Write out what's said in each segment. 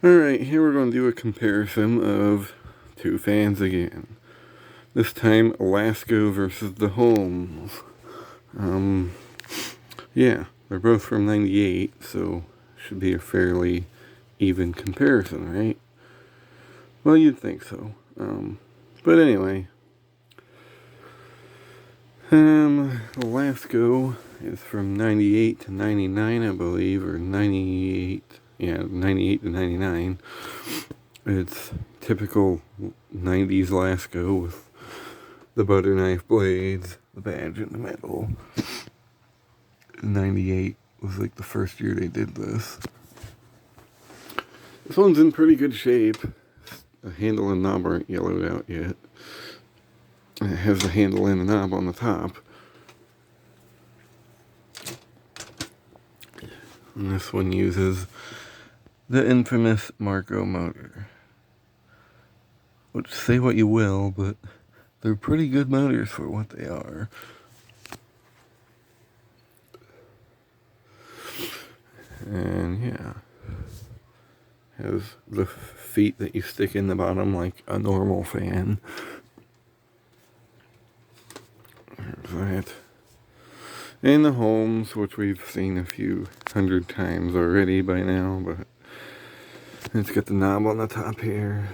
Alright, here we're going to do a comparison of two fans again. This time, Lasko versus the Holmes. Yeah, they're both from 98, so should be a fairly even comparison, right? Well, you'd think so. But anyway, Lasko is from 98 to 99, I believe, or 98, yeah, 98 to 99. It's typical 90s Lasko with the butter knife blades, the badge in the middle. 98 was like the first year they did this. This one's in pretty good shape. The handle and knob aren't yellowed out yet. It has the handle and the knob on the top. And this one uses the infamous Marco motor. Which, say what you will, but they're pretty good motors for what they are. And yeah, has the feet that you stick in the bottom like a normal fan. There's that. And the Holmes, which we've seen a few hundred times already by now, but it's got the knob on the top here.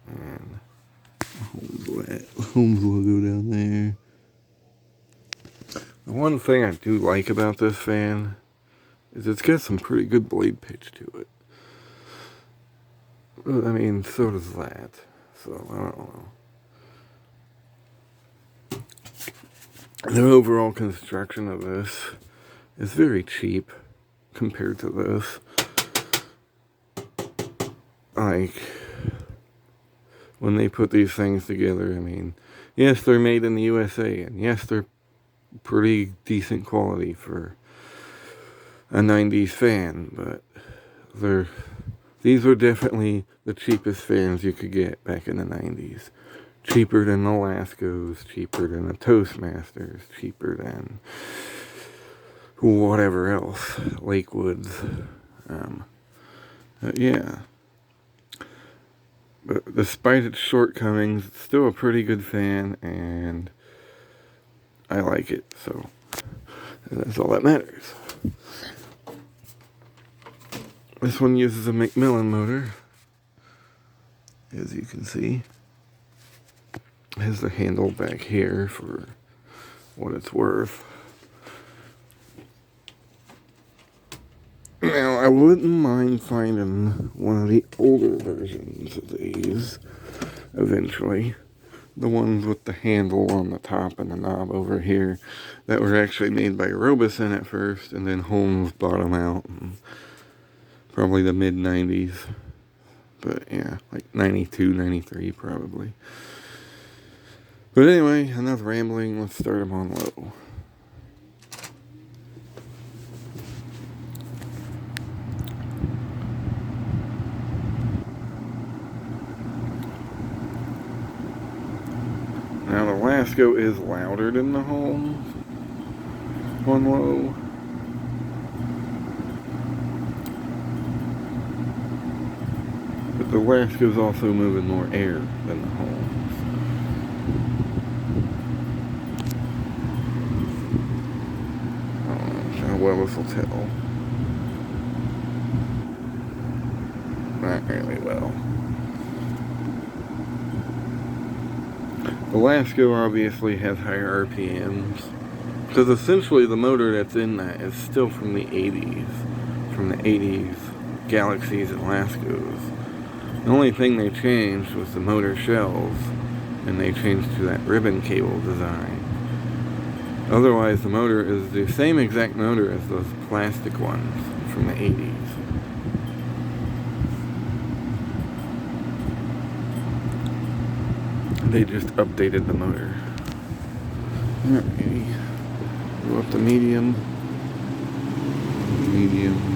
And Holmes logo down there. The one thing I do like about this fan is it's got some pretty good blade pitch to it. But, I mean, so does that. So, I don't know. The overall construction of this is very cheap compared to this. Like, when they put these things together, I mean, yes, they're made in the USA, and yes, they're pretty decent quality for a 90s fan, but these were definitely the cheapest fans you could get back in the 90s. Cheaper than the Laskos, cheaper than the Toastmasters, cheaper than whatever else, Lakewoods. Yeah. But despite its shortcomings, it's still a pretty good fan, and I like it, so that's all that matters. This one uses a Macmillan motor, as you can see. It has the handle back here for what it's worth. Now, I wouldn't mind finding one of the older versions of these eventually. The ones with the handle on the top and the knob over here that were actually made by Robeson at first, and then Holmes bought them out in probably the mid-90s. But yeah, like 92, 93 probably. But anyway, enough rambling. Let's start them on low. Now the Lasko is louder than the Holmes on low. But the Lasko's also moving more air than the Holmes. I don't know how well this will tell. Not really well. The Lasko obviously has higher RPMs, because essentially the motor that's in that is still from the 80s. From the 80s Galaxies and Laskos. The only thing they changed was the motor shells, and they changed to that ribbon cable design. Otherwise, the motor is the same exact motor as those plastic ones from the 80s. They just updated the motor. Alrighty. Go up to medium. Medium.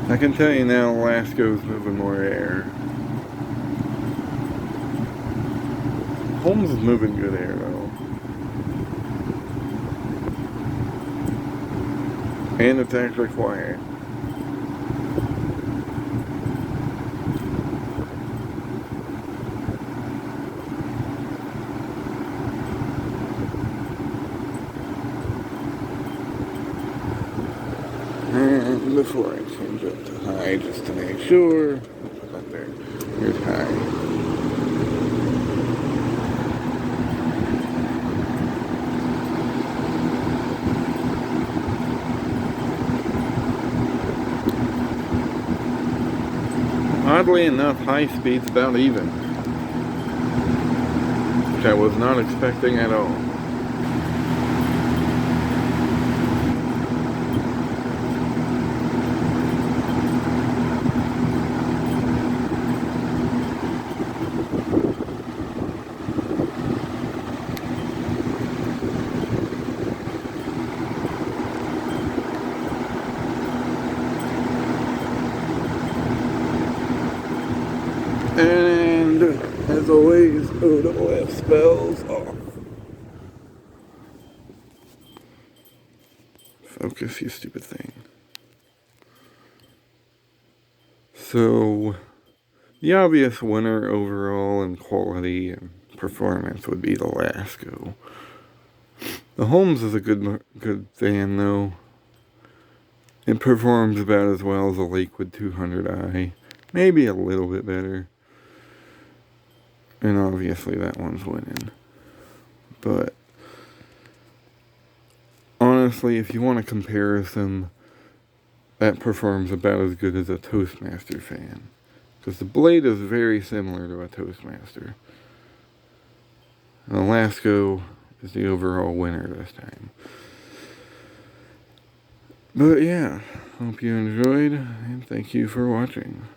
I can tell you now, Lasko's moving more air. Holmes is moving good air though. And it's actually quiet. And before I change up to high, just to make sure, put that there. Here's high. Oddly enough, high speed's about even, which I was not expecting at all. And as always, O spells off. Focus, you stupid thing. So, the obvious winner overall in quality and performance would be the Lasko. The Holmes is a good fan though. It performs about as well as a Lakewood 200i, maybe a little bit better. And obviously that one's winning. But honestly, if you want a comparison, that performs about as good as a Toastmaster fan. Because the blade is very similar to a Toastmaster. And the Lasko is the overall winner this time. But yeah, hope you enjoyed, and thank you for watching.